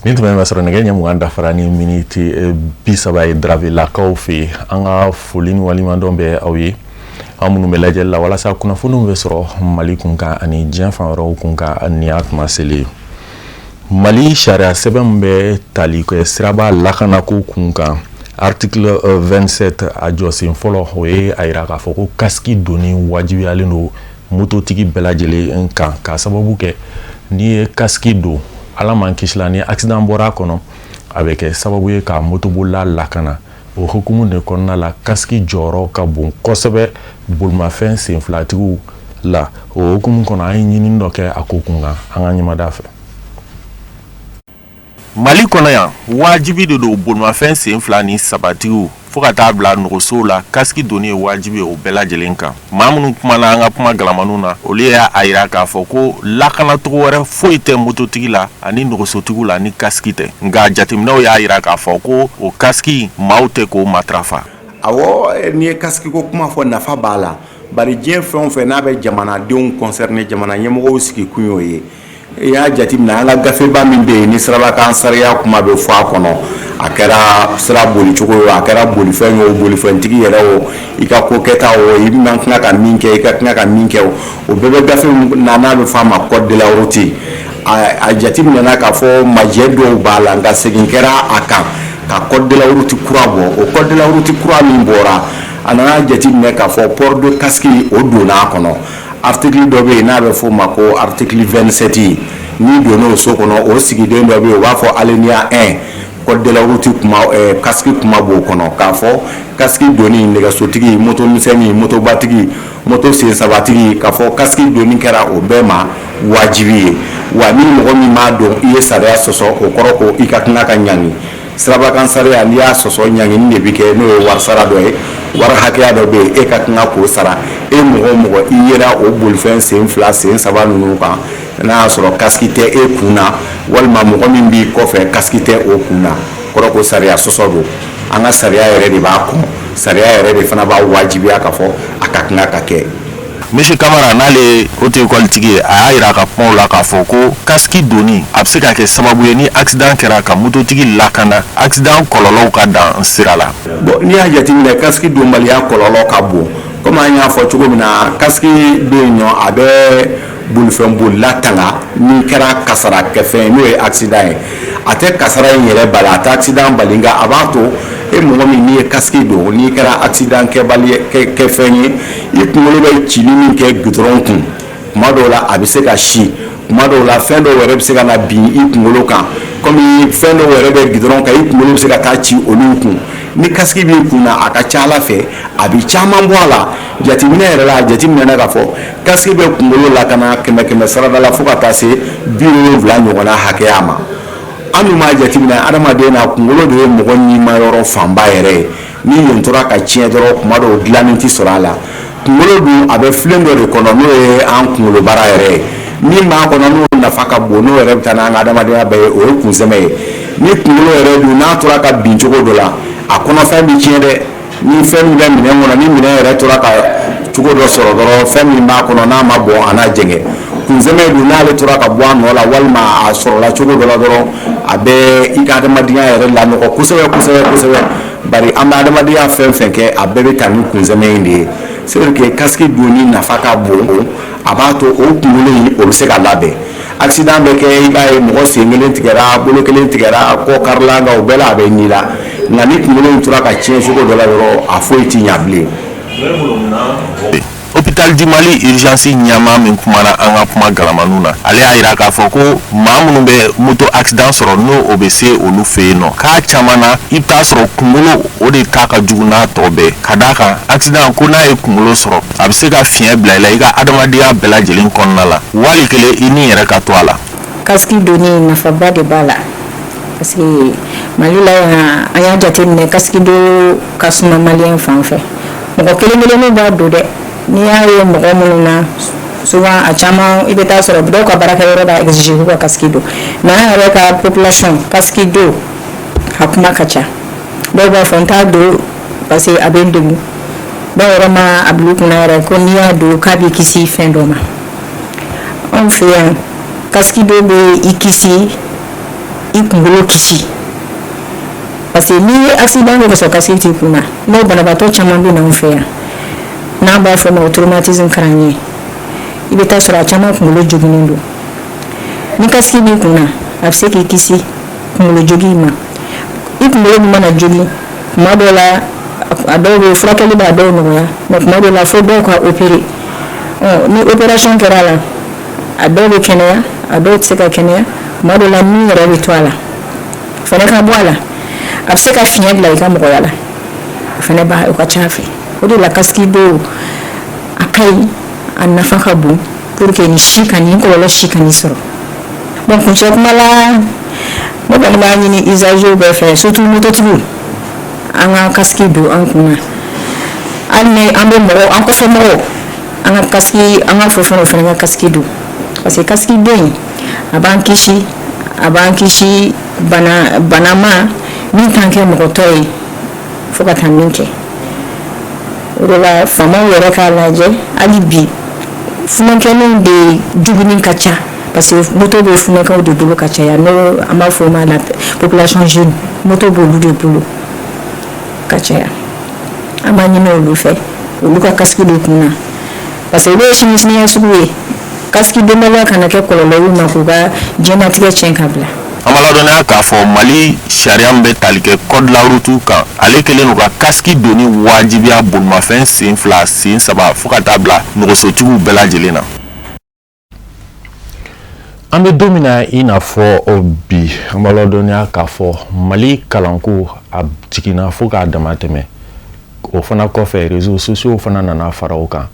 Ni tun bɛ sɔrɔ nɛgɛ ɲɛ mugan dafara ni miniti 30 ye Dravilakaw fɛ an ka foli ni walimadɔn bɛ aw ye an minnu bɛ lajɛli la walasa kunnafoniw bɛ sɔrɔ Mali kunkan ani diɲɛ fan wɛrɛw kunkan ni y'a kuma selen Mali sariya sɛbɛn min bɛ tali kɛ siraba lakanako kunkan article 27 a jɔsen fɔlɔ o ye a yira k'a fɔ ko casque donni wajibiyalen don mototigi bɛɛ lajɛlen kan ka sababu kɛ n'i ye casque don ala man kisi la ni accident bɔra kɔnɔ a bɛ kɛ sababu ye ka motobolila lakana o hukumu de kɔnɔna la casque jɔyɔrɔ ka bon kosɛbɛ bolimafɛn senfilatigiw la o hukumu kɔnɔ an ye ɲinini dɔ kɛ a ko kunkan an ka ɲɛmada fɛ Mali kɔnɔ yan wajibi de don bolimafɛn senfila ni sabatigiw fo ka taa bila nɔgɔsow la casque donni ye wajibi o bɛɛ lajɛlen kan maa minnu kumana an ka kuma galamanu na olu y'a yira k'a fɔ ko lakanacogo wɛrɛ foyi tɛ mototigi la ani nɔgɔsotigiw la ni casque tɛ nka jateminɛw y'a yira k'a fɔ ko o casque maaw tɛ k'o matarafa awɔ ni ye casque ko kuma fɔ nafa b'a la bari diɲɛ fɛn o fɛn n'a bɛ jamanadenw concerné jamana ɲɛmɔgɔw sigi kun y'o ye i y'a jateminɛ an ka gafeba min bɛ yen ni sirabakan sariya kuma bɛ fɔ a kɔnɔ a kɛra sira bolicogo ye a kɛra bolifɛn ye o bolifɛntigi yɛrɛ o i ka ko kɛta o i bɛna tila ka min kɛ i ka tila ka min kɛ o bɛɛ bɛ gafe na n'a bɛ fɔ a ma code de la route a jateminɛna k'a fɔ majɛ dɔw b'a la nka segin kɛra a kan ka code de la route kura bɔ o code de la route kura min bɔra a nana jateminɛ k'a fɔ port de casque o donna a kɔnɔ article dɔ bɛ yen n'a bɛ fɔ o ma ko article 27 n'i donna o so kɔnɔ o sigiden dɔ bɛ yen o b'a fɔ alinéa 1 code de la route kuma casque kuma b'o kɔnɔ k'a fɔ casque donni nɛgɛsotigi motomisɛnnin motobatigi moto sensabatigi k'a fɔ casque donni kɛra o bɛɛ ma wajibi ye wa ni mɔgɔ min m'a dɔn i ye sariya sɔsɔ o kɔrɔ ko i ka tila ka ɲangi sirabakan sariya n'i y'a sɔsɔ ɲangini de bɛ kɛ n'o ye wari sara dɔ ye wari hakɛya dɔ bɛ yen e ka tila k'o sara e mɔgɔ o mɔgɔ i yera o bolifɛn sen fila sen saba ninnu kan n'a y'a sɔrɔ casque tɛ e kun na walima mɔgɔ min b'i kɔfɛ casque tɛ o kun na kɔrɔ ko sariya sɔsɔ don an ka sariya yɛrɛ de b'a kɔn sariya yɛrɛ de fana b'a wajibiya k'a fɔ a ka tila ka kɛ Monsieur Kamara n'ale haute école tigi a y'a yira ka kuma la k'a fɔ ko casque donni a bɛ se ka kɛ sababu ye ni accident kɛra ka mototigi lakana accident kɔlɔlɔw ka dan sira la bon n'i y'a jateminɛ casque donbaliya kɔlɔlɔ ka bon comme an y'a fɔ cogo min na casque bɛ yen nɔ a bɛ bolifɛn bolila tanga n'i kɛra kasara kɛfɛn n'o ye accident ye a tɛ kasara in yɛrɛ bali a tɛ accident bali nka a b'a to e mɔgɔ min n'i ye casque don n'i kɛra accident kɛfɛn ye i kunkolo bɛ cili min kɛ gudɔrɔn kun tuma dɔw la a bɛ se ka si tuma dɔw la fɛn dɔw yɛrɛ bɛ se ka na bin i kunkolo kan komi fɛn dɔw yɛrɛ bɛ gudɔrɔn kan i kunkolo bɛ se ka taa ci olu kun ni casque b'i kun na a ka ca ala fɛ a bɛ caman bɔ a la jateminɛ yɛrɛ la a jateminɛ k'a fɔ casque bɛ kunkolo la ka na 100 sarada la fo ka taa se 70 ɲɔgɔnna hakɛya ma an dun b'a jateminɛ adamaden na kunkolo de ye mɔgɔ nimayɔrɔ fanba yɛrɛ ye ni yen tora ka tiɲɛ dɔrɔn kuma dɔw dilanni tɛ sɔrɔ a la kunkolo dun a bɛ filen dɔ de kɔnɔ n'o ye an kunkolo baara yɛrɛ ye min b'a kɔnɔ n'o nafa ka bon n'o yɛrɛ bɛ taa n'an ka adamadenya bɛɛ ye o ye kunsɛmɛ ye ni kunkolo yɛrɛ dun n'a tora ka bin cogo dɔ la a kɔnɔfɛn bɛ tiɲɛ dɛ ni fɛn min bɛ minɛn kɔnɔ ni minɛn yɛrɛ tora ka cogo dɔ sɔrɔ dɔrɔn fɛn min b'a kɔnɔ n'a ma bɔn a n'a jɛngɛ kunsɛmɛ dun n'ale tora ka bɔ a nɔ la walima a sɔrɔla cogo dɔ la dɔrɔn a bɛ i ka adamadenya yɛrɛ lanɔgɔ kosɛbɛ kosɛbɛ kosɛbɛ bari an bɛ adamadenya fɛn fɛn kɛ a bɛɛ bɛ taa ni kunsɛmɛ in de ye c'est vrai que casque donni nafa ka bon a b'a to o kunkolo in o bɛ se ka labɛn accident bɛ kɛ i b'a ye mɔgɔ sen kelen tigɛra bolo kelen tigɛra kɔ karila nka o bɛɛ la a bɛ nin la nka ni kunkolo in tora ka tiɲɛ cogo dɔ la yɔrɔ a foyi ti ɲɛ bilen. Hôpital du Mali urgence ɲama min kumana an ka kuma galamanu na ale y'a yira k'a fɔ ko maa minnu bɛ moto accident sɔrɔ n'o o bɛ se olu fɛ yen nɔ k'a caman na i bɛ taa sɔrɔ kunkolo o de ta ka jugu n'a tɔ bɛɛ ka d'a kan accident ko n'a ye kunkolo sɔrɔ a bɛ se ka fiɲɛ bila i la i ka adamadenya bɛɛ lajɛlen kɔnɔna la wali kelen i ni yɛrɛ ka to a la. Casque donni nafaba de b'a la parce que Mali la yan an y'a jateminɛ casque don ka suma maliyɛn fan fɛ mɔgɔ kelen kelenninw b'a don dɛ. N'i y'a ye mɔgɔ minnu na souvent a caman i bɛ taa sɔrɔ dɔw ka baarakɛyɔrɔ b'a exiger k'u ka casque don mais an yɛrɛ ka population casque don a kuma ka ca dɔw b'a fɔ n t'a don parce que a bɛ n degun dɔw yɛrɛ ma a bila u kunna yɛrɛ ko n'i y'a don k'a b'i kisi fɛn dɔ ma anw fɛ yan casque don bɛ i kisi i kunkolo kisi parce que ni accident de so kasi ti kuna no banabato chama bi na mfea na ba fo ma traumatisme crânien i beta sura chama kunkolo joginindo ni kaski bi kuna afse ki kisi kunkolo jogima i kunkolo mana jogi madola adobe frakali ba do no ya no madola fo do ko opérer ni opération kerala adobe kenya adobe tseka kenya madola ni rebi twala fane ka bwala afse ka finya la ka mo yala fane ba ko chafi odi la kaski do akai anafaka bu pour que ni shika ni ko la shika ni soro bon ko chek mala mo ba ni izajo be fe surtout moto tibu anga kaski do an kuna anne ambe mo an ko so mo anga kaski anga fo fane kaski do parce que kaski do abankishi banama min tanke mo toy foka taminke ola fama yere ka laje alibi fumanke non de juguni kacha parce que moto be fumanka de bulu kacha ya no ama forma la population jeune moto bulu de bulu kacha ya amani no lu fe lu ka kaski do kuna parce que le chimisi ni asuwe kaski de mala kana ke kololo yu makuga jena tige chenkabla amala dona ka fo Mali shariam be talike code la route kan ale kelen no ka kaski doni wajibiya bulma fen sin fla sin saba fuka tabla no so tigu bela jelena ambe domina ina fo obi amala dona ka fo Mali kalanku abjikina fuka damateme o fana ko fe réseaux sociaux fana nana farauka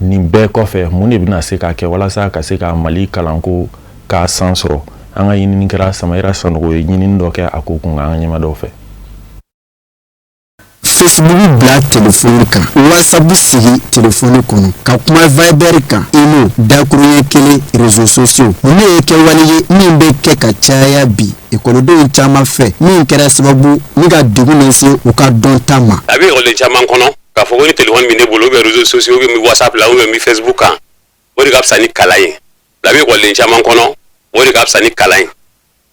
ni be ko fe mune bina se ka ke wala sa ka se ka Mali kalanku ka sansoro anga yini kira samaira sanogo yini ndoke akukun anga nyama do fe Facebook bla téléphone kan WhatsApp sigi téléphone kono ka kuma Viber kan imo dakuru kele réseaux sociaux ne ke waliye min be ke ka chaya bi ekolodo chama fe min kera sababu ni ga dugu se o ka don tama abi o le chama kono ka fo ni téléphone mi ne bolo be réseaux sociaux be mi WhatsApp la ou mi Facebook kan o de kapsa ni kalaye la bi o le chama kono o de kapsa ni kalaye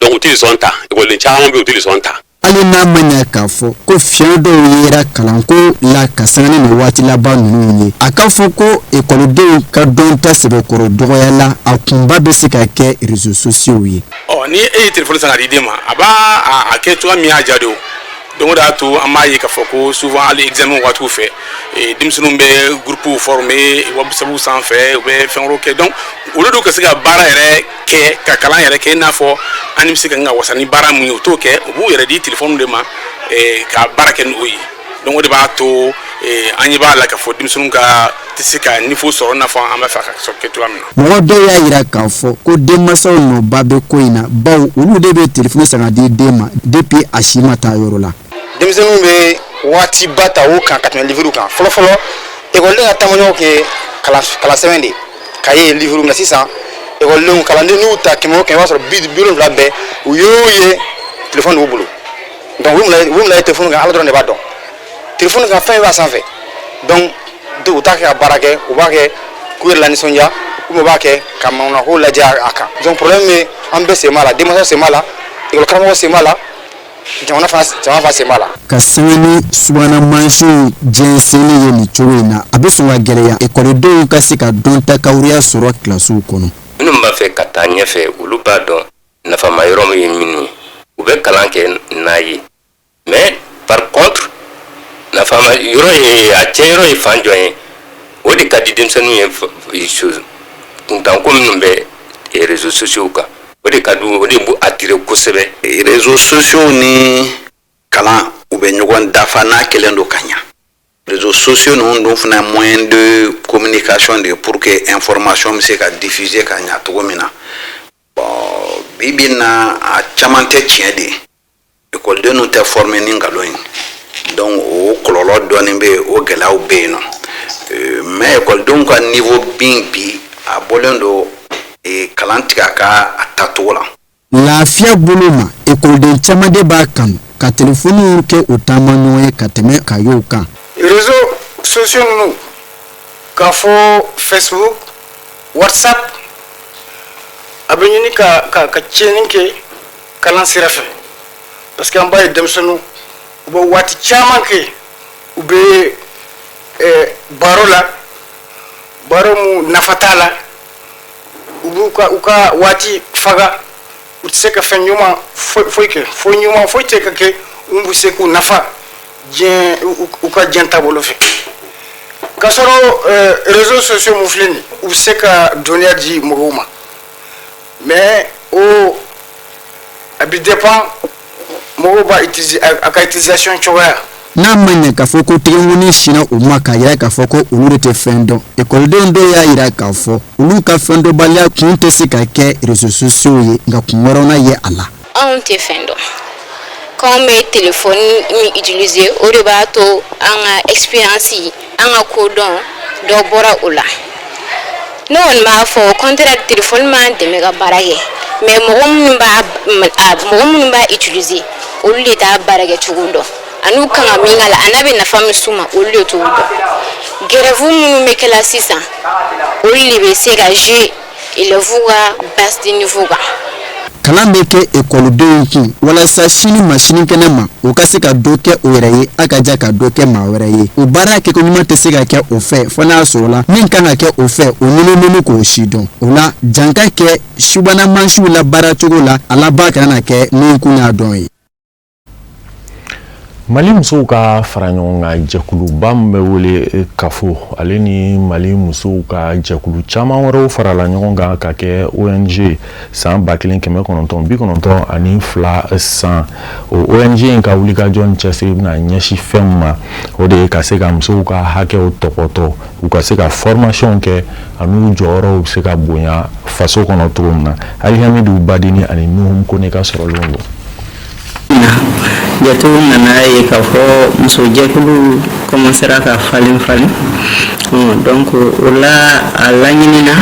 donc utilise on ta o le chama be utilise on ta ali na manya ka fo ko fiendo yera kalanko la kasane no wati la ba nunu ye akafo ko ekolodo ka don ta sebe koro doya la akumba be se ka ke réseaux sociaux ye ni e téléphone sanga di dema aba a ke to mi ajado donc da to amaye ka fo ko souvent ali examen watu fait et dimsunu be groupe formé wa sabu sans fait be fenro ke donc o do ka siga bara yere ke ka kala yere ke na fo anim siga nga wasani bara mu to ke bu yere di téléphone de ma ka bara ken oyi donc o de ba to anyi ba la ka fo dimsunu ka tisika niveau soro na fo amba fa ka so ke to amna mo do ya ira ka fo ko demaso no babe ko ina baw ulu de be téléphone sanga di dema depuis ashima ta yorola demsenu be wati bata o kan 80 livres kan folo e ko le atamonyo ke kala semende kaye livre na 600 e ko le kala ni uta ke mo ke waso bidon la be o yoye téléphone wo bulu donc vous la téléphone ga ala don de badon téléphone ga fin va sans fait donc do ta ke barake o ba ke ku la ni sonja o mo ba ke kamona ko la ja aka donc problème me ambe c'est mala démonstration c'est mala e ko karamo c'est mala jamana fa c'est mala ka sani subana manshi jenseni ye ni chowena abeso wa geleya e koredo ka sika don ta kawriya soro klasu kono minnu b'a fɛ ka taa ɲɛfɛ olu b'a dɔn nafama yɔrɔ min ye minnu ye u bɛ kalan kɛ n'a ye mais par contre nafama yɔrɔ ye a cɛ yɔrɔ ye fan jɔn ye o de ka di denmisɛnninw ye kuntanko minnu bɛ réseaux sociaux kan o de ka di o de b'u attirer kosɛbɛ. réseaux sociaux ni kalan u bɛ ɲɔgɔn dafa n'a kelen do ka ɲa réseaux sociaux ninnu dun fana moyen de communication de pour que information bɛ se ka diffuser ka ɲa cogo min na bon bibi na a caman tɛ tiɲɛ de ekɔlidenw tɛ former ni nkalon ye donc o kɔlɔlɔ dɔɔni bɛ yen o gɛlɛyaw bɛ yen nɔ mais ekɔlidenw ka niveau bin bi a bɔlen do kalan tigɛ a ka a tacogo la. lafiya bolo ma ekɔliden caman de b'a kanu ka telefoni kɛ o taama ɲɔgɔn ye ka tɛmɛ ka y'o kan. réseaux sociaux ninnu k'a fɔ Facebook WhatsApp a bɛ ɲini ka tiɲɛni kɛ kalan sira fɛ parce que an b'a ye denmisɛnninw u bɛ waati caman kɛ u bɛ baro la baro mu nafa t'a la u b'u ka waati faga u tɛ se ka fɛn ɲuman foyi kɛ foyi ɲuman foyi tɛ ka kɛ mun bɛ se k'u nafa diɲɛ u ka diɲɛ taabolo fɛ k'a sɔrɔ réseaux sociaux mun filɛ nin ye u bɛ se ka dɔnniya di mɔgɔw ma mais o a bɛ dépend mɔgɔw b'a utiliser a ka utilisation cogoya. n'a ma ɲɛ k'a fɔ ko tɛgɛnkɔni sinna u ma k'a yira k'a fɔ ko olu de tɛ fɛn dɔn ekɔliden dɔw y'a yira k'a fɔ olu ka fɛn dɔnbaliya kun tɛ se ka kɛ réseaux sociaux ye nka kun wɛrɛw ye a la. anw tɛ fɛn dɔn k'anw bɛ téléphone min utiliser o de b'a to an ka expérience an ka ko dɔn dɔ bɔra o la ne kɔni b'a fɔ contraire téléphone m'an dɛmɛ ka baara kɛ mais mɔgɔ minnu b'a utiliser olu de t'a baara kɛ cogo dɔn anu kan ka min k'a la a n'a bɛ nafa min s'u ma olu de t'o dɔn grève minnu bɛ kɛ la sisan olu de bɛ se ka jouer élèves ka base de niveau kan. kalan bɛ kɛ ekɔlidenw kun walasa sini ma sini kɛnɛ ma u ka se ka dɔ kɛ o yɛrɛ ye a ka ja ka dɔ kɛ maa wɛrɛ ye o baara kɛko ɲuman tɛ se ka kɛ o fɛ fo n'a sɔrɔ la min kan ka kɛ o fɛ o ɲinini k'o si dɔn o la jan ka kɛ subana mansiw la baara cogo la a laban kana kɛ min kun y'a dɔn ye. Mali musow ka fara ɲɔgɔn kan jɛkuluba min bɛ wele kafo ale ni Mali musow ka jɛkulu caman wɛrɛw farala ɲɔgɔn kan ka kɛ ONG san 1992 ani san o ONG in ka wulikajɔ cɛsiri bɛna ɲɛsin fɛn ma o de ye ka se ka musow ka hakɛw tɔpɔtɔ u ka se ka formation kɛ ani jɔyɔrɔw bɛ se ka bonya faso kɔnɔ cogo min na Alihamidu Badini ani Nuhum Kone ka sɔrɔlen don. Jatuh nana ye k'a fɔ muso jɛkulu commencera ka falen donc o la a laɲinina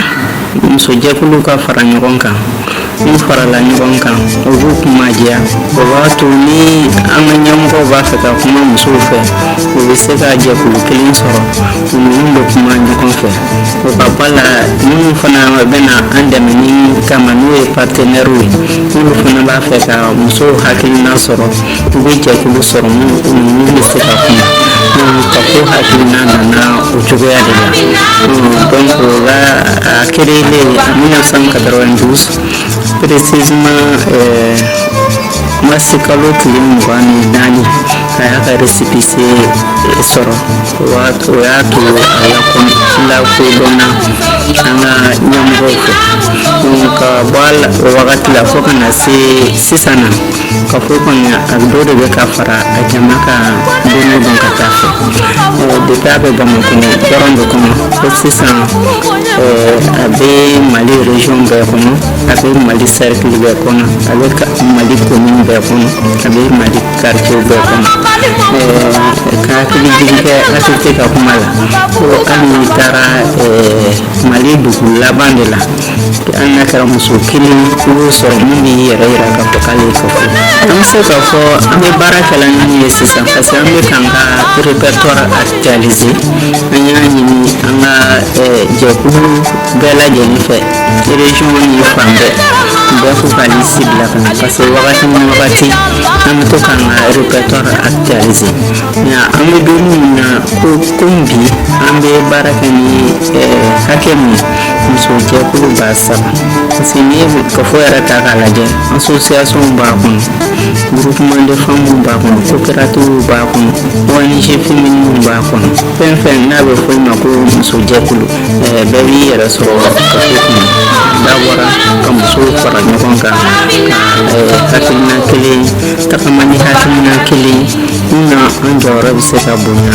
muso jɛkulu ka fara ɲɔgɔn kan n'u farala ɲɔgɔn kan o b'u kumadiya o b'a to ni an ka ɲɛmɔgɔw b'a fɛ ka kuma musow fɛ u bɛ se ka jɛkulu kelen sɔrɔ u ninnu bɛ kuma ɲɔgɔn fɛ o ka ba la minnu fana bɛna an dɛmɛ ni kama n'o ye partenaires ye n'olu fana b'a fɛ ka musow hakilina sɔrɔ u bɛ jɛkulu sɔrɔ minnu bɛ se ka kuma ka ko hakilina nana o cogoya de la donc o la a créé en 1992 précisément masikalo tile 24 a y'a ka récépissé sɔrɔ o y'a to a lakodɔnna an ka ɲɛmɔgɔw fɛ ka bɔ o wagati la fo ka na se sisan na ka fɔ kɔni a dɔ de bɛ ka fara a jama ka don o don ka taa fɛ depuis a bɛ Bamakɔ dɔrɔn de kɔnɔ fo sisan a bɛ Mali région bɛɛ kɔnɔ a bɛ Mali cercle bɛɛ kɔnɔ a bɛ Mali commune bɛɛ kɔnɔ a bɛ Mali quartier bɛɛ kɔnɔ ka hakili kɛ hakili ka kuma la ko hali n'i taara Mali dugu laban de la an n'a kɛra muso kelen i b'o sɔrɔ min b'i yɛrɛ yira k'a fɔ k'ale ye kafo an bɛ se k'a fɔ an bɛ baara kɛla ɲɔgɔn ye sisan parce que an bɛ k'an ka répertoire actualiser an y'a ɲini an ka jɛkulu bɛɛ lajɛlen fɛ région ni fan bɛɛ fo ka liste bila ka na parce que wagati ni wagati an bɛ to k'an ka répertoire actualiser nka an bɛ don min na komi bi an bɛ baara kɛ ni hakɛ min muso jɛkulu b'a saba parce que n'i ye kafo yɛrɛ ta k'a lajɛ association b'a kɔnɔ groupement de femmes b'a kɔnɔ coopérative b'a kɔnɔ ONG féminine b'a kɔnɔ fɛn fɛn n'a bɛ fɔ i ma ko muso jɛkulu bɛɛ b'i yɛrɛ sɔrɔ kafo kɔnɔ dabɔra ka musow fara ɲɔgɔn kan ka hakilina kelen tagama ni hakilina kelen na an jɔyɔrɔ bɛ se ka bonya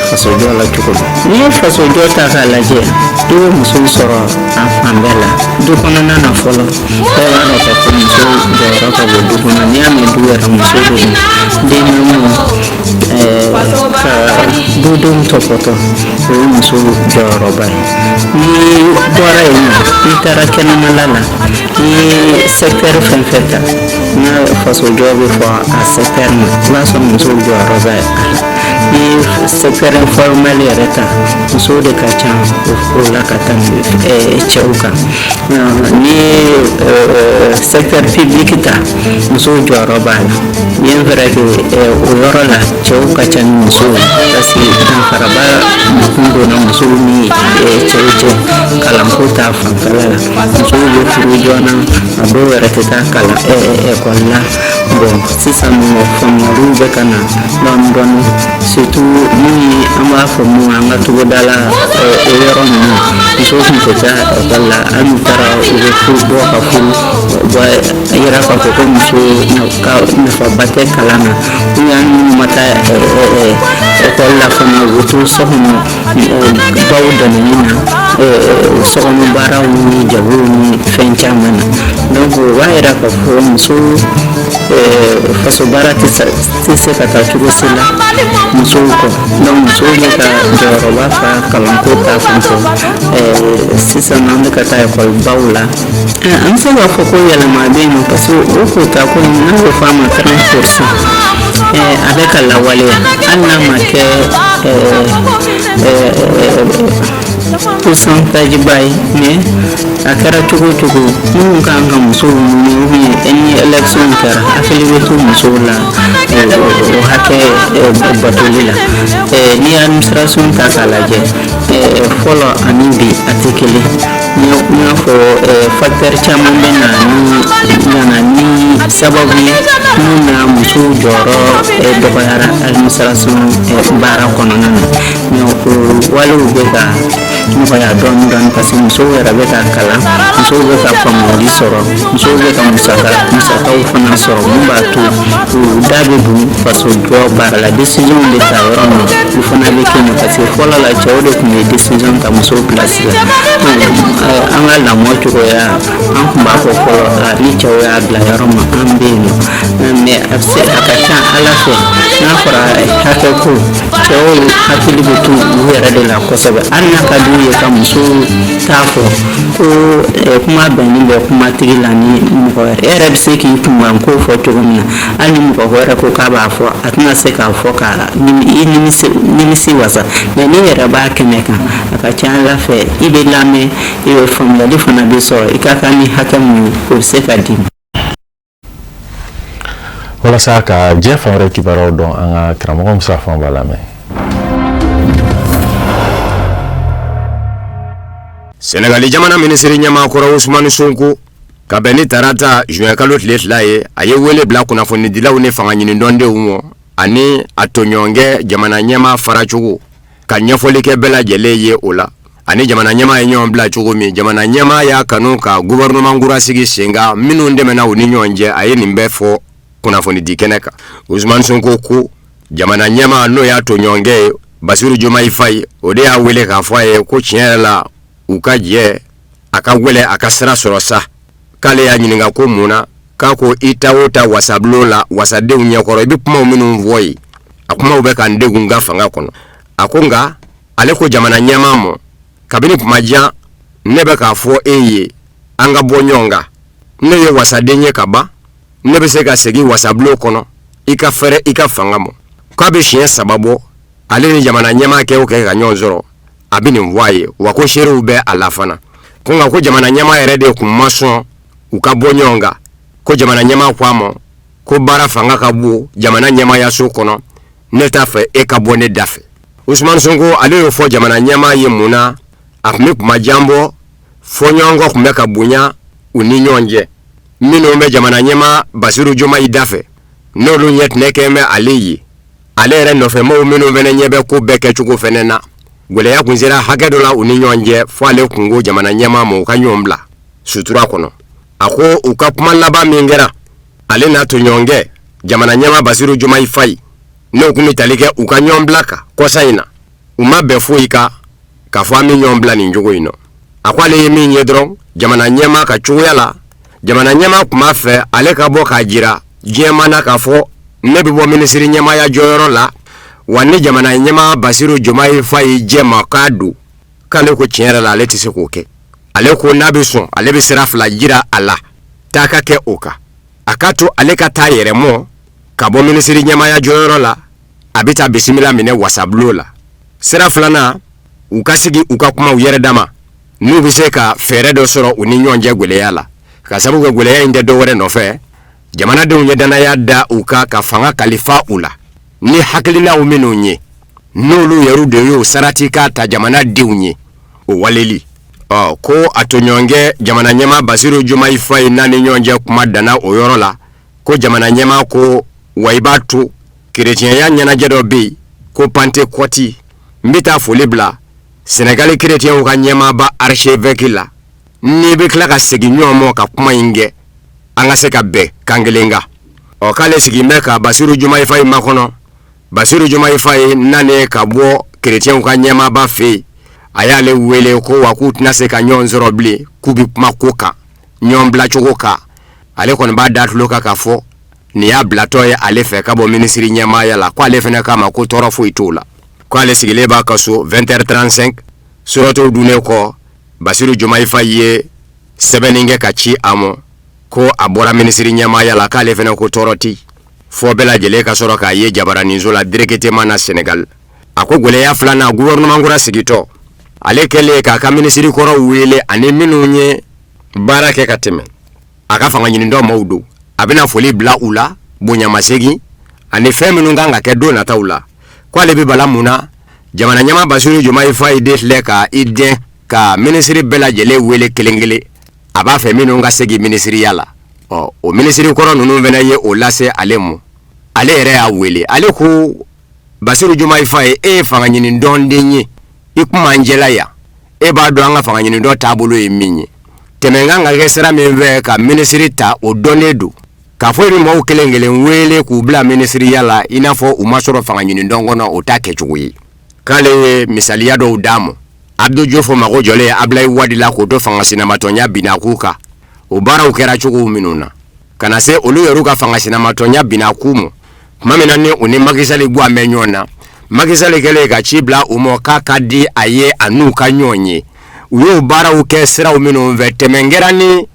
fasojɔ la cogo di n'i ye fasojɔ ta k'a lajɛ i bɛ musow sɔrɔ a fan bɛɛ la du kɔnɔna na fɔlɔ bɛɛ b'a dɔn k'a fɔ muso jɔyɔrɔ ka bon du kɔnɔ n'i y'a mɛn du yɛrɛ muso de don dennaminw ka dudenw tɔpɔtɔ o ye muso jɔyɔrɔba ye n'i bɔra yen nɔ n'i taara kɛnɛmala la n'i ye secteur fɛn fɛn ta n'a fasojɔ bɛ fɔ a secteur ma i b'a sɔrɔ muso jɔyɔrɔba ye a la ni secteur informel yɛrɛ ta musow de ka ca o la ka tɛmɛ cɛw kan ni secteur public ta musow jɔyɔrɔ b'a la bien vrai que o yɔrɔ la cɛw ka ca ni musow parce que danfaraba kun donna musow ni cɛw cɛ kalanko ta fanfɛla la musow bɛ furu joona a dɔw yɛrɛ tɛ taa kalan ekɔli la bon sisan faamuyaliw bɛ ka na dɔɔni surtout ni an b'a fɔ mun an ka togoda la o yɔrɔ ninnu musow tun tɛ taa ekɔli la hali n'u taara u bɛ furu bɔ ka furu u b'a yira k'a fɔ ko muso ka nafaba tɛ kalan na ou bien minnu ma taa ekɔli la fana u bɛ to so kɔnɔ baw dɛmɛni na sokɔnɔ baaraw ni jagow ni fɛn caman na donc o b'a yira k'a fɔ muso faso baara tɛ se ka taa cogo si la musow kɔ donc musow bɛ ka jɔyɔrɔba fa kalanko ta fanfɛ sisan an bɛ ka taa ekɔlibaw la an bɛ se k'a fɔ ko yɛlɛma bɛ yen nɔ parce que o kota ko n'a bɛ fɔ a ma 30% a bɛ ka lawaleya hali n'a ma kɛ pourcentage ba ye mais a kɛra cogo o cogo minnu kan ka musow ɲini ou bien ni élection kɛra hakili bɛ to musow la o hakɛ batoli la ni administration ta k'a lajɛ fɔlɔ ani bi a tɛ kelen n y'a fɔ facteur caman bɛ na ni sababu ye minnu na musow jɔyɔrɔ dɔgɔyara administration baara kɔnɔna na mais o walew bɛ ka nɔgɔya dɔɔni parce que musow yɛrɛ bɛ ka kalan musow bɛ ka faamuyali sɔrɔ musow bɛ ka musakaw fana sɔrɔ mun b'a to u da bɛ don faso jɔ baara la décision bɛ ta yɔrɔ min u fana bɛ kɛ yen parce que fɔlɔ la cɛw de tun ye décision ta musow place la an ka lamɔ cogoya an tun b'a fɔ fɔlɔ ni cɛw y'a bila yɔrɔ min an bɛ yen nɔ mais a ka ca ala fɛ n'a fɔra hakɛ ko cɛw hakili bɛ to u yɛrɛ de la kosɛbɛ hali n'a ka di u ye ka muso t'a fɔ ko kuma bɛnnen bɛ kumatigi la ni mɔgɔ wɛrɛ e yɛrɛ bɛ se k'i kunkan ko fɔ cogo min na hali ni mɔgɔ wɛrɛ ko k'a b'a fɔ a tɛna se k'a fɔ ka i nimisi wasa mais n'i yɛrɛ b'a kɛnɛ kan a ka ca ala fɛ i bɛ lamɛn i bɛ faamuyali fana bɛ sɔrɔ i ka kan ni hakɛ mun ye o bɛ se ka di walasa ka diɲɛ fan wɛrɛ kibaruyaw dɔn an ka karamɔgɔ Musa Fan b'a lamɛn. Senegali jamana minisiri ɲɛmaakɔrɔ Usmani Sonko ka bɛn ni tarata juin kalo tile 2 ye a ye wele bila kunnafonidilaw ni fanga ɲinidɔndenw mɔ ani a tɔɲɔgɔnkɛ jamana ɲɛmaa fara cogo ka ɲɛfɔli kɛ bɛɛ lajɛlen ye o la ani jamana ɲɛmaa ye ɲɔgɔn bila cogo min jamana ɲɛmaa y'a kanu ka gouvernement kura sigi sen kan minnu dɛmɛna u ni ɲɔgɔn cɛ a ye nin bɛɛ fɔ kunnafonidi kɛnɛ kan Usmani Sonko ko jamana ɲɛmaa n'o y'a tɔɲɔgɔnkɛ ye Basiru Jomayi Fayi o de y'a wele k'a fɔ a ye ko tiɲɛ yɛrɛ la u ka jɛ a ka wele a ka sira sɔrɔ sa k'ale y'a ɲininka ko mun na k'a ko i ta o ta wasabulon la wasadenw ɲɛkɔrɔ i bɛ kumaw minnu fɔ ye a kumaw bɛ ka n degun n ka fanga kɔnɔ a ko nka ale ko jamana ɲɛmaa mɔ kabini kuma jan ne bɛ k'a fɔ e ye an ka bɔ ɲɔgɔn kan ne ye wasaden ye ka ban ne bɛ se ka segin wasabulon kɔnɔ i ka fɛrɛ i ka fanga mɔ k'a bɛ siɲɛ 3 bɔ ale ni jamana ɲɛmaa kɛ o kɛ ka ɲɔgɔn sɔrɔ a bɛ nin fɔ a ye wa ko seerew bɛ a la fana ko nka ko jamana ɲɛmaa yɛrɛ de kun ma sɔn u ka bɔ ɲɔgɔn kan ko jamana ɲɛmaa ko a ma ko baara fanga ka bon jamana ɲɛmaayaso kɔnɔ ne t'a fɛ e ka bɔ ne da fɛ Usmani Sonko ale y'o fɔ jamana ɲɛmaa ye mun na a tun bɛ kuma jan bɔ fɔɲɔgɔnkɔ tun bɛ ka bonya u ni ɲɔgɔn cɛ minnu bɛ jamana ɲɛmaa Basiru Jomayi da fɛ n'olu ɲɛtinɛ kɛ bɛ ale ye ale yɛrɛ nɔfɛmɔgɔw minnu fɛnɛ ɲɛ bɛ ko bɛɛ kɛcogo fɛnɛ na gwɛlɛya kun sera hakɛ dɔ la u ni ɲɔgɔn cɛ fɔ ale kungo jamana ɲɛmaa ma u ka ɲɔgɔn bila sutura kɔnɔ a ko u ka kuma laban min kɛra ale n'a tɔɲɔgɔnkɛ jamana ɲɛmaa Basiru Jomayi Fayi n'o kun bɛ tali kɛ u ka ɲɔgɔn bila kan kɔsa in na u ma bɛn foyi kan k'a fɔ an bɛ ɲɔgɔn bila nin cogo in na a ko ale ye min ye dɔrɔn jamana ɲɛmaa ka cogoya la jamana ɲɛmaa kun b'a fɛ ale ka bɔ k'a jira diɲɛmaa na k'a fɔ ne bɛ bɔ minisiri ɲɛmaaya jɔyɔrɔ la wa ne jamana ɲɛmaa Basiru Jomayi Fayi jɛma k'a don k'ale ko tiɲɛ yɛrɛ la ale tɛ se k'o kɛ ale ko n'a bɛ sɔn ale bɛ sira fila jira a la taa ka kɛ o kan a ka to ale ka taa yɛrɛ mɔ ka bɔ minisiri ɲɛmaaya jɔyɔrɔ la abita bisimila minɛ wasablo la sira filana u ka sigi u ka kuma u yɛrɛ dama n'u bɛ se ka fɛɛrɛ dɔ sɔrɔ u ni ɲɔgɔn cɛ gwɛlɛya la ka sababu kɛ gwɛlɛya in tɛ dɔ wɛrɛ nɔfɛ jamanadenw ye danaya da u ka fanga kalifa u la ni hakilinaw minnu ye n'olu yɛrɛ de y'o sarati ka ta jamanadenw ye o waleli ko a toɲɔgɔnkɛ jamana ɲɛmaa Basiru Jumayi Fayi n'a ni ɲɔgɔn cɛ kuma danna o yɔrɔ la ko jamana ɲɛmaa ko wa i b'a to kerecɛnya ɲɛnajɛ dɔ bɛ yen ko Pentecôte n bɛ taa foli bila Sénégal kerecɛnw ka ɲɛmaaba archevêque la n'i bɛ tila ka segin ɲɔgɔn ma ka kuma in kɛ an ka se ka bɛn kan kelen kan k'ale sigin bɛ ka Basiru Jumayi Fayi makɔnɔ Basiru Jumayi Fayi nane ka bɔ kerecɛnw ka ɲɛmaaba fɛ yen a y'ale wele ko wa k'u tɛna se ka ɲɔgɔn sɔrɔ bilen k'u bɛ kuma ko kan ɲɔgɔn bila cogo kan ale kɔni b'a da tulo kan ka fɔ nin y'a bilatɔ ye ale fɛ ka bɔ minisiri ɲɛmaaya la ko ale fana kama ko tɔɔrɔ foyi t'o la ko ale sigilen b'a ka so 20h35 surɔtɔw dunnen kɔ Basiru Jumayi Fayi ye sɛbɛnni kɛ ka ci a ma ko a bɔra minisiri ɲɛmaaya la k'ale fana ko tɔɔrɔ ti fɔ bɛɛ lajɛlen ka sɔrɔ k'a ye jabaraninso la directement na Sénégal a ko gwɛlɛya filanan gouvernement kura sigitɔ ale kɛlen k'a ka minisiri kɔrɔ wele ani minnu ye baara kɛ ka tɛmɛ a ka fanga ɲinindɔ maaw don a bɛna foli bila u la bonyamasegin ani fɛn minnu kan ka kɛ don nataw la ko ale bɛ bala mun na jamana ɲɛmaa Basiru Jumayi Fayi de filɛ ka i den ka minisiri bɛɛ lajɛlen wele kelen kelen a b'a fɛ minnu ka segin minisiriya la o minisiri kɔrɔ ninnu fana ye o lase ale ma ale yɛrɛ y'a wele ale ko Basiru Jumayi Fayi e ye fanga ɲinindɔ den ye i kuma an jɛla yan e b'a dɔn an ka fanga ɲinindɔ taabolo ye min ye tɛmɛ kan ka kɛ sira min fɛ ka minisiri ta o dɔnnen don k'a fɔ i bɛ maaw kelen kelen wele k'u bila minisiriya la i n'a fɔ u ma sɔrɔ fanga ɲinindɔ kɔnɔ o t'a kɛcogo ye k'ale ye misaliya dɔw d'a ma Abdou Diouf mago jɔlen Ablaye Wade la k'o to fanga sinamatɔnya binna k'u kan o baaraw kɛra cogo minnu na ka na se olu yɛrɛ ka fanga sinamatɔnya binna k'u ma tuma min na ni u ni Macky Sall bɔ a mɛn ɲɔgɔn na Macky Sall kɛlen ka ci bila u ma k'a ka di a ye a n'u ka ɲɔgɔn ye u y'o baaraw kɛ siraw minnu fɛ tɛmɛ kɛra ni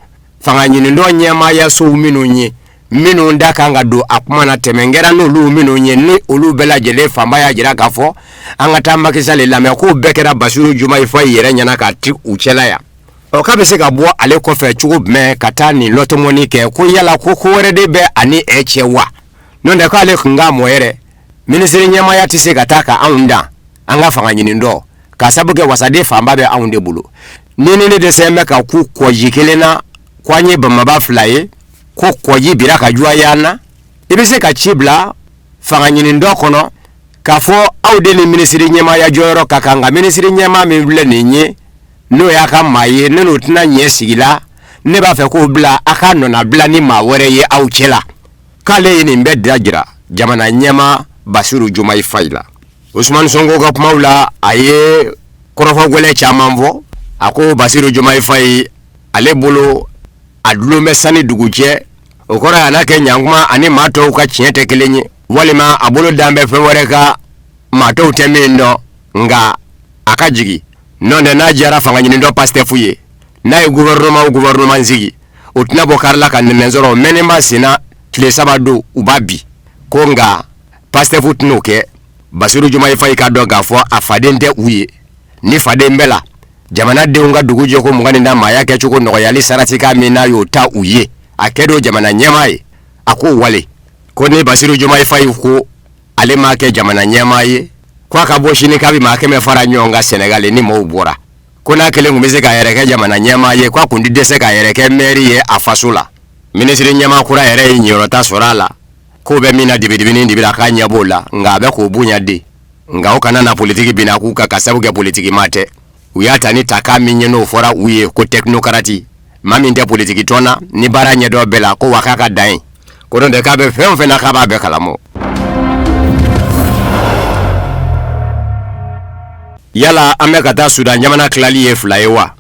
fanga ɲinindɔ ɲɛmaaya sow minnu ye minnu da kan ka don a kuma na tɛmɛ kɛra n'olu minnu ye ni olu bɛɛ lajɛlen fanba y'a jira k'a fɔ an ka taa Macky Sall lamɛn k'o bɛɛ kɛra Basiru Jumayi Fayi yɛrɛ ɲɛna k'a ti u cɛla yan k'a bɛ se ka bɔ ale kɔfɛ cogo jumɛn ka taa nin lɔtɔmɔni kɛ ko yala ko wɛrɛ de bɛ ani cɛ wa n'o tɛ k'ale kun k'a mɔ yɛrɛ minisiri ɲɛmaaya tɛ se ka taa ka anw dan an ka fanga ɲinindɔ ka sabu kɛ wasaden fanba bɛ anw de bolo ni ne dɛsɛ bɛ ka ku kɔji kelen na ko an ye bamaba fila ye ko kɔji bira ka juguya yan na i bɛ se ka ci bila fanga ɲinindɔ kɔnɔ k'a fɔ aw de ni minisiri ɲɛmaaya jɔyɔrɔ ka kan nka minisiri ɲɛmaa min filɛ nin ye n'o y'a ka maa ye ne n'o tɛna ɲɛ sigi la ne b'a fɛ k'o bila a ka nɔna bila ni maa wɛrɛ ye aw cɛ la k'ale ye nin bɛɛ da jira jamana ɲɛmaa Basiru Jumayi Fayi la Ousmane Sonko ka kumaw la a ye kɔrɔfɔ gwɛlɛ caman fɔ a ko Basiru Jumayi Fayi ale bolo a dulon bɛ sani dugu cɛ o kɔrɔ a n'a kɛ ɲankuma ani maa tɔw ka tiɲɛ tɛ kelen ye walima a bolo dan bɛ fɛn wɛrɛ ka maa tɔw tɛ min dɔn nka a ka jigi n'o tɛ n'a diyara fanga ɲinindɔ Pastef ye n'a ye gouvernement sigi o tɛna bɔ kari la ka nɛnɛ sɔrɔ mɛnɛma senna tile 3 don u b'a bi ko nka Pastef tɛn'o kɛ Basiru Jumayi Fayi ka dɔn k'a fɔ a faden tɛ u ye ni faden bɛ la jamanadenw ka dugu jɛko 24 maaya kɛcogo nɔgɔyali saratika min n'a y'o ta u ye a kɛ don jamana ɲɛmaa ye a k'o wale ko ni Basiru Jumayi Fayi ko ale m'a kɛ jamana ɲɛmaa ye ko a ka bɔ sini k'a bɛ maa 100 fara ɲɔgɔn kan Sénégal ni maaw bɔra ko n'a kelen tun bɛ se k'a yɛrɛ kɛ jamana ɲɛmaa ye ko a tun tɛ dɛsɛ k'a yɛrɛ kɛ maire ye a faso la minisiri ɲɛmaa kura yɛrɛ ye ɲɛyɔrɔta sɔrɔ a la ko bɛ min na dibidibini dibira k'a ɲɛ b'o la nka a bɛ k'o bonya de nka o kana na politiki binna k'u ka sabu kɛ politiki maa tɛ u y'a ta ni taka min ye n'o fɔra u ye ko technocrate maa min tɛ politiki tɔn na ni baara ɲɛdɔn bɛɛ la ko wa k'a ka dan ye ko n'o tɛ k'a bɛ fɛn o fɛn na k'a b'a bɛɛ kalama yala an bɛ ka taa Sudan jamana tilali ye 2 ye wa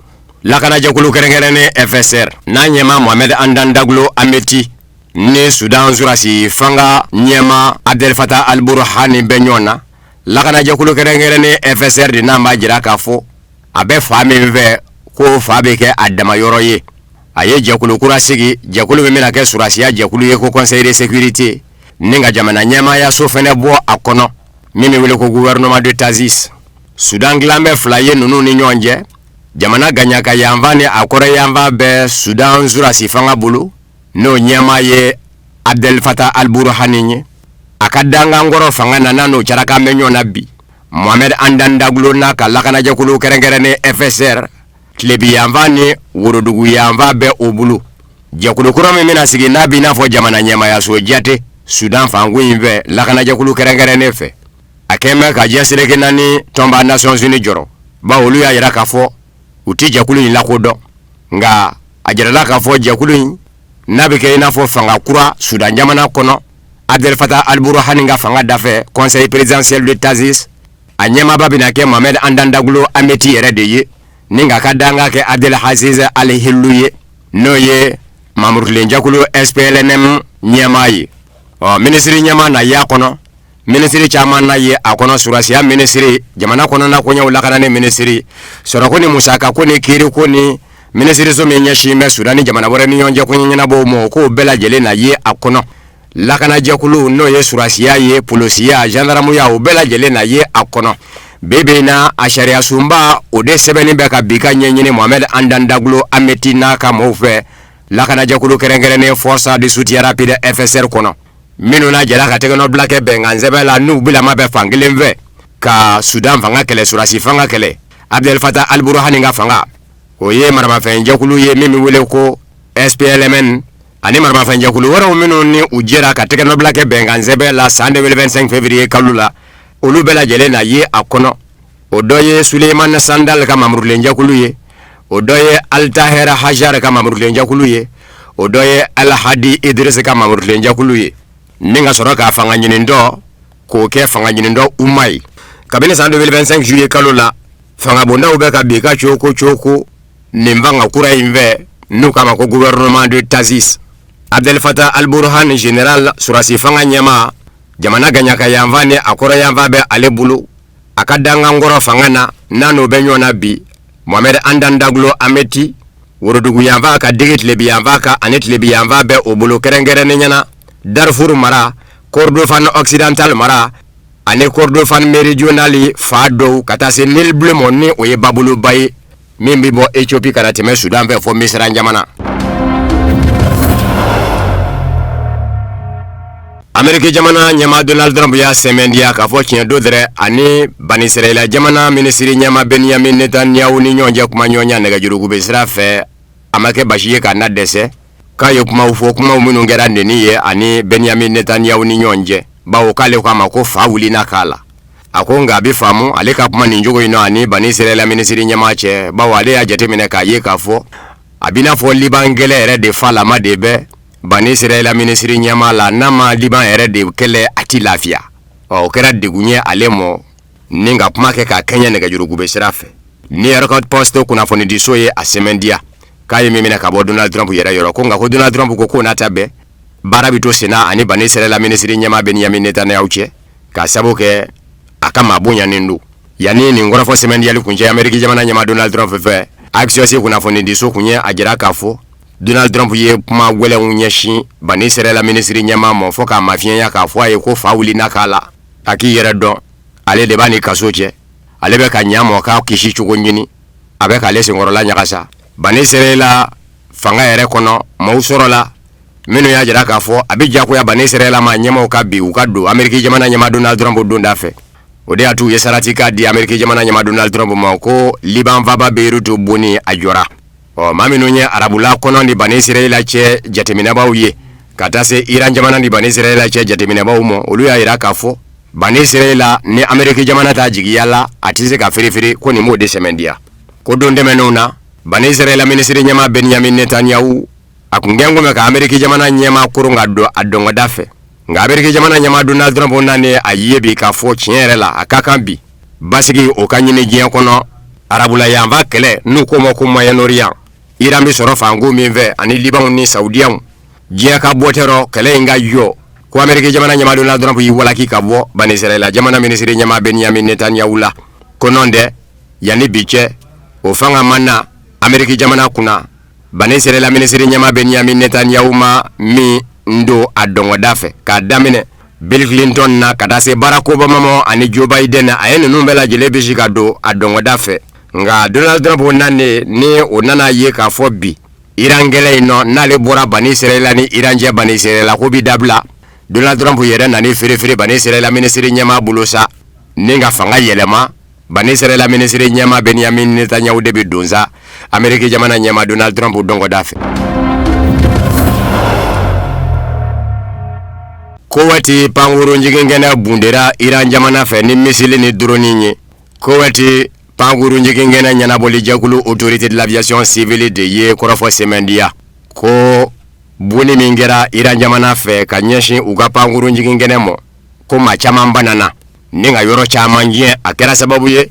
lakanajɛkulu kɛrɛnkɛrɛnnen FSR n'a ɲɛmaa Mohamed Andan Daglo Ameti ni Sudan surasi fanga ɲɛmaa Abdel Fattah al-Burhan bɛ ɲɔgɔn na lakanajɛkulu kɛrɛnkɛrɛnnen FSR de n'an b'a jira k'a fɔ a bɛ fa min fɛ ko fa bɛ kɛ a dama yɔrɔ ye a ye jɛkulu kura sigi jɛkulu min bɛna kɛ surasiya jɛkulu ye ko conseil de sécurité ni ka jamana ɲɛmaaya so fɛnɛ bɔ a kɔnɔ min bɛ wele ko gouvernement de Tazis. Sudan dilan bɛ fila ye ninnu ni ɲɔgɔn cɛ. Jamana gaɲaka yanfa ni a kɔrɔ yanfa bɛ Sudan surasi fanga bolo n'o ɲɛmaa ye Abdel Fattah al-Burhani ye. A ka dangankɔrɔ fanga nana n'o carakan bɛ ɲɔgɔn na bi. Mohamed Andan Daglo n'a ka lakanajɛkulu kɛrɛnkɛrɛnnen FSR tilebi yanfa ni worodugu yanfa bɛ o bolo. Jɛkulu kura min bɛna sigi n'a b'i n'a fɔ jamana ɲɛmaayaso jate Sudan fanko in fɛ lakanajɛkulu kɛrɛnkɛrɛnnen fɛ. A kɛn bɛ ka diɲɛ seleke naani tɔnba Nations Unies jɔrɔ. Bawo olu y'a yira k'a fɔ u ti jɛkulu in lakodɔn. Nka a jirala k'a fɔ jɛkulu in n'a bɛ kɛ i n'a fɔ fanga kura Sudan jamana kɔnɔ Abdel Fattah al-Burhani ka fanga dafɛ Conseil présidentiel de Tazis a ɲɛmaaba bɛna kɛ Mohamed Andan Daglo Ameti yɛrɛ de ye ni ka danga kɛ Abdel Aziz al-Hillu ye n'o ye Mamurutilenjɛkulu SPLNM ɲɛmaa ye. Minisiri ɲɛmaa na y'a kɔnɔ minisiri caman na ye a kɔnɔ surasiya minisiri jamana kɔnɔna koɲɛw lakanani minisiri sɔrɔko ni musaka ko ni kiiri ko ni minisiri so min ɲɛsin bɛ Sudan ni jamana wɛrɛ ni ɲɔgɔn cɛ ko ɲɛnabɔw ma k'o bɛɛ lajɛlen na ye a kɔnɔ. Lakanajɛkulu n'o ye surasiya ye polisiya gendarmeya o bɛɛ lajɛlen na ye a kɔnɔ. Bebe na a sariya sunba o de sɛbɛnni bɛ ka bi ka ɲɛɲini Mohamed Andan Daglo Ameti n'a ka mɔgɔw fɛ lakanajɛkulu kɛrɛnkɛrɛnnen Force de soutien rapide FSR kɔnɔ. Minnu na jɛra ka tɛgɛnɔ bila kɛ bɛnkan sɛbɛn la n'u bilama bɛ fan kelen fɛ ka Sudan fanga kɛlɛ surasi fanga kɛlɛ Abdel Fattah al-Burhani ka fanga. O ye maramafɛnjɛkulu ye min bɛ wele ko SPLMN ani maramafɛnjɛkulu wɛrɛw minnu ni u jɛra ka tɛgɛnɔ bila kɛ bɛnkan sɛbɛn la san 2025 février kalo la olu bɛɛ lajɛlen na ye a kɔnɔ. O dɔ ye Suleiman Sandal ka Mamurutilenjɛkulu ye. O dɔ ye Al-Tahir Hajar ka Mamurutilenjɛkulu ye. O dɔ ye Al-Hadi Idris ka Mamurutilenjɛkulu ye. Ni ka sɔrɔ k'a fanga ɲini dɔ k'o kɛ fanga ɲini dɔ uma ye. Kabini san 2025 juillet kalo la fanga bondaw bɛ ka bi ka cooko nin fanga kura in fɛ n'u k'a ma ko gouvernement de Tazis. Abdel Fattah al-Burhani général surasi fanga ɲɛma jamana gaɲaka yanfa ni a kɔrɔ yanfa bɛ ale bolo a ka dangankɔrɔ fanga na n'a n'o bɛ ɲɔgɔn na bi Mohamed Andan Daglo Ameti worodugu yanfa ka digi tilebi yanfa ka ani tilebi yanfa bɛ o bolo kɛrɛnkɛrɛnnen ɲɛna Darfur mara Kordofan occidental mara ani Kordofan méridional fa dɔw ka taa se Nil Bleu ni o ye babuluba ye min bɛ bɔ Ethiopie ka na tɛmɛ Sudan fɛ fɔ Misira jamana. Ameriki jamana ɲɛma Donald Trump y'a sɛmɛndiya k'a fɔ tiɲɛ do dɛrɛ ani Bani Israɛla jamana minisiri ɲɛma Benjamin Netanyahu ni ɲɔgɔn cɛ kuma ɲɔgɔnya nɛgɛjurugu bɛ sira fɛ a ma kɛ basi ye k'a na dɛsɛ k'a ye kumaw fɔ kumaw minnu kɛra neni ye ani Benjamin Netanyahu ni ɲɔgɔn cɛ bawo k'ale ko a ma ko fa wulina k'a la. A ko nka a bɛ faamu ale ka kuma nin cogo in na ani Bani Israɛla minisiri ɲɛma cɛ bawo ale y'a jateminɛ k'a ye k'a fɔ a b'i n'a fɔ Liban kɛlɛ yɛrɛ de fa lama de bɛ Bani Israɛla minisiri ɲɛma la n'a ma Liban yɛrɛ de kɛlɛ a ti lafiya. O kɛra degun ye ale mɔ ni ka kuma kɛ k'a kɛɲɛ nɛgɛjurugu bɛ sira fɛ. New York Post kunnafonidiso ye a sɛmɛndiya k'a ye min minɛ ka bɔ Donald Trump yɛrɛ yɔrɔ ko nka ko Donald Trump ko k'o n'a ta bɛɛ baara bɛ to senna ani Bani Israɛla minisiri ɲɛma Benjamin Netanyahu cɛ k'a sababu kɛ a ka maa bonyanen don. Yanni nin kɔrɔfɔ sɛmɛndiyali kun cɛ Ameriki jamana ɲɛma Donald Trump fɛ Axios kunnafonidiso kun ye a jira k'a fɔ Donald Trump ye kuma gwɛlɛnw ɲɛsin Bani Israɛla minisiri ɲɛma ma fɔ k'a mafiɲɛya k'a fɔ a ye ko fa wulina k'a la a k'i yɛrɛ dɔn ale de b'a ni kaso cɛ ale bɛ ka ɲamɔ k'a kisi cogo ɲini a bɛ k'ale senkɔrɔla ɲagasa. Bani Israɛla fanga yɛrɛ kɔnɔ maaw sɔrɔla minnu y'a jira k'a fɔ a bɛ jagoya Bani Israɛla ma ɲɛmaw ka bi u ka don Ameriki jamana ɲɛma Donald Trump donda fɛ. O de y'a to u ye sarati k'a di Ameriki jamana ɲɛma Donald Trump ma ko Liban faba Beirut bonni a jɔra. Maa minnu ye arabula kɔnɔ ni Bani Israɛla cɛ jateminɛbaw ye ka taa se Iran jamana ni Bani Israɛla cɛ jateminɛbaw ma olu y'a jira k'a fɔ Bani Israɛla ni Ameriki jamana ta jigiya la a tɛ se ka firifiri ko nin m'o de sɛmɛndiya. Ko don tɛmɛnenw na Bani Israɛla minisiri ɲɛma Benjamin Netanyahu a kun gɛn kɔmɛ ka Ameriki jamana ɲɛma koron ka don a dɔngɔda fɛ nka Ameriki jamana ɲɛma Donald Trump nane a ye bi k'a fɔ tiɲɛ yɛrɛ la a ka kan bi basigi o ka ɲini diɲɛ kɔnɔ arabula yanfa kɛlɛ n'u ko ma ko Moyen-Orient Iran bɛ sɔrɔ fanko min fɛ ani Libanw ni Saudiyanw diɲɛ ka bɔ tɛrɔ kɛlɛ in ka jɔ ko Ameriki jamana ɲɛma Donald Trump y'i walaki ka bɔ Bani Israɛla jamana minisiri ɲɛma Benjamin Netanyahu la ko nɔn dɛ yanni bi cɛ o fanga man na Ameriki jamana kunna Bani Israɛla minisiri ɲɛma Benjamin Netanyahu ma min ndo a dɔngɔda fɛ k'a daminɛ Bill Clinton na ka taa se Barack Obama mo ani Joe Biden a ye ninnu bɛɛ lajɛlen bisi ka don a dɔngɔda fɛ nka Donald Trump nane ni o nana ye k'a fɔ bi Iran gɛlɛ in nɔ n'ale bɔra Bani Israel ni Iran jɛ Bani Israel ko bi dabila Donald Trump yɛrɛ nani feere Bani Israel minisiri ɲɛma bolo sa ni ka fanga yɛlɛma Bani Israel minisiri ɲɛma Benjamin Netanyahu de bi don sa Amerika jamana ɲɛma Donald Trump dɔngɔda fɛ Kowati panguru njigingene bundera Iran jamana fe ni misili ni droni nye. Kowati panguru njigingene nyanaboli jakulu autorité de l'aviation civile de ye korofo semendia. Ko buni mingera Iran jamana fe kanyeshi uga panguru njigingene mo. Ko machaman banana. Ninga yoro chamanjie akera sababu ye.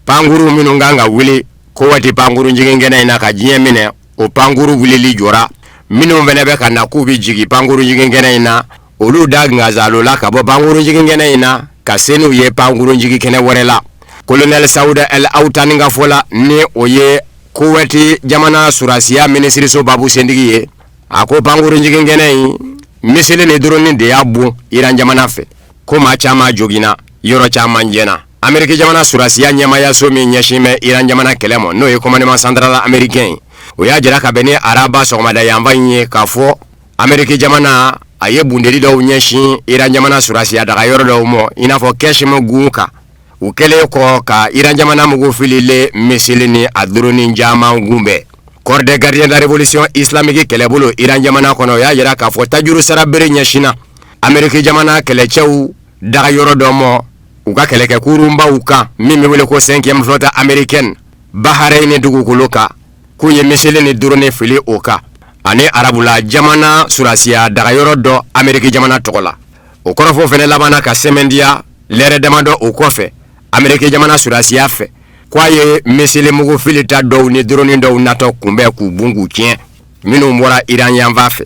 Panguru minunganga wili. Kowati panguru njigingene inaka jie mine. O panguru wili li jora. Minu mvenebe kana kubi jigi panguru njigingene ina. Olu dag ngazalo la kabo panguru njigingene ina kasenu ye panguru njigikene warela Colonel Sauda El Autani nga fola ni oye Kuwati jamana surasiya ministri so babu sendigi ye ako panguru njigingene misile ni droni de yabu Iran jamana fe kuma chama jogina yoro chama njena Amerika jamana surasiya nyama ya somi nyeshime Iran jamana kelemo no ye commandement central américain oya jira ka bene araba sogmada yamba nye kafo Amerika jamana aye bundeli do nyeshi Iran jamana surasiya daga yoro do mo inafo keshimo gunka ukele ko ka Iran jamana mugo filile misilini adroni njama ngumbe corps des gardiens de la révolution islamique kelebolo Iran jamana kono ya jira ka fo tajuru sarabere nyeshina Amerika jamana kelechew daga yoro do mo uka keleke kurumba uka mimi wele ko 5e flotte américaine Bahrain dugu kuluka kuye misilini drone fili oka ani arabula jamana surasiya daga yoro do Amerika jamana tokola o korofo fene labana ka semendia lere demando o kofe Amerika jamana surasiya fe kwaye misile mugo filita do ni drone do nato kumbe ku bungu kien minu mbora Iran yamba fe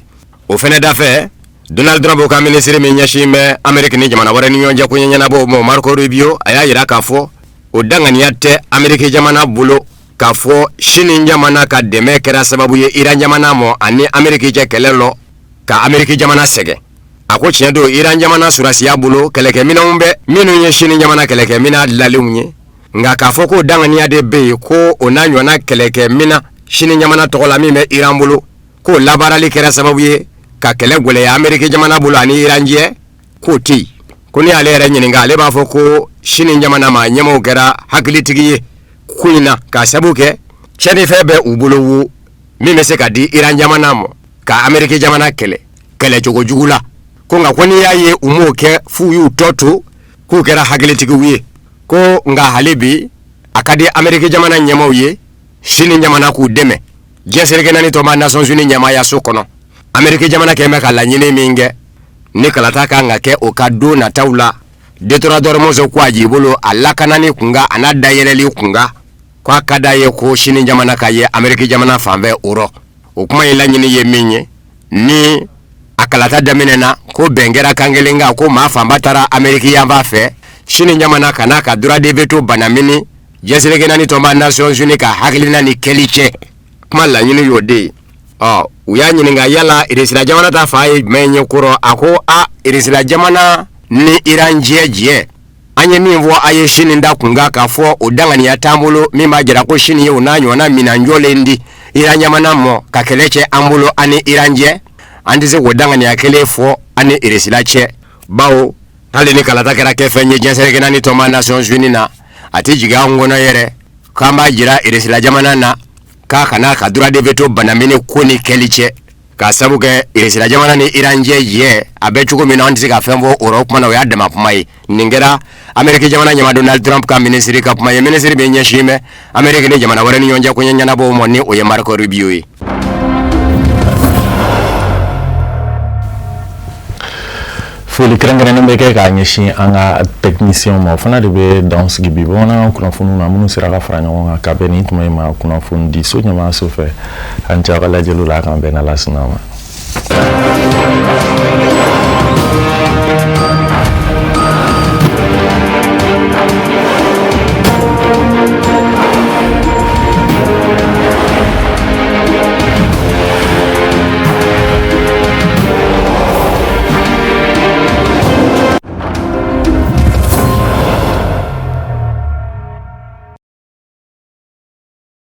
o fene da fe Donald Trump ka ministre mi nyashime Amerika ni jamana wara ni nyonja kunyanya na bo mo Marco Rubio aya yira kafo o danganiyate Amerika jamana bulo kafo shini njamana ka deme kera sababu ye Iran jamana mo ani Amerika je kelelo ka Amerika jamana sege ako chiendo Iran jamana surasiya bulo keleke mina umbe minu nye shini njamana keleke mina laliunye nga kafo ko dangania de be ko onanywa na keleke mina shini njamana tokola mime Iran bulo ko labarali kera sababu ye ka kele gole ya Amerika jamana bulo ani Iran je ko ti kuni alere nyininga ale bafo ko shini njamana ma nyemo kera hakilitigiye kuina ka sabuke cheni febe ubuluwu mime se ka di Iran jamana mo ka Amerika jamana kele jogo jugula ko nga koni yaye umoke fuyu totu ku kera hagilitigi wiye ko nga halibi akadi Amerika jamana nyamo ye shini jamana ku deme jesere nani to ma Nations Unies nyama ya sokono Amerika jamana keme kala nyine minge ni kala taka nga ke okado na taula detorador mozo kwa jibolo alakanani kunga anada yeleli kunga kwa kada ye ko shini jamana kaye Amerika jamana fambe uro ukuma ila nyini ye minye ni akalata daminena ko bengera kangelenga ko mafamba tara Amerika yamba fe shini jamana kanaka dura de veto banamini jesere nani to ma Nations Unies ka haklina ni keliche kuma la nyini yode uya nyini nga yala irisila jamana ta faye menye kuro ako irisila jamana ni Iran jeje anye mimvo aye shini nda kunga kafo udangani ya tambulo mima jira ko shini ye unanyo na minanjole ndi Iran jamana mo kakeleche ambulo ani Iran je andize udangani ya kelefo ani irisila che bao hali ni kalata kera kefenye jensere kenani toma Nations Unies na ati jiga ngono yere kamba jira irisila jamana na kakana kadura de veto banamini kuni keliche kasabuke irisila jamana ni Iran je ye abechuko mina andise ka fembo Europe mana ya dema pumai ningera Amerika jamana nyama Donald Trump ka ministry ka pumai ministry be nyeshime Amerika ni jamana wara ni nyonja kunyanya na bo moni oye Marco Rubio yi foli krengren mbeke ka nyeshi anga technicien mo fana de be dans gibi bona kuna funu na munu sira ka franya nga ka beni tuma ma kuna funu di so nyama so fe anja kala jelu la kan bena la sinama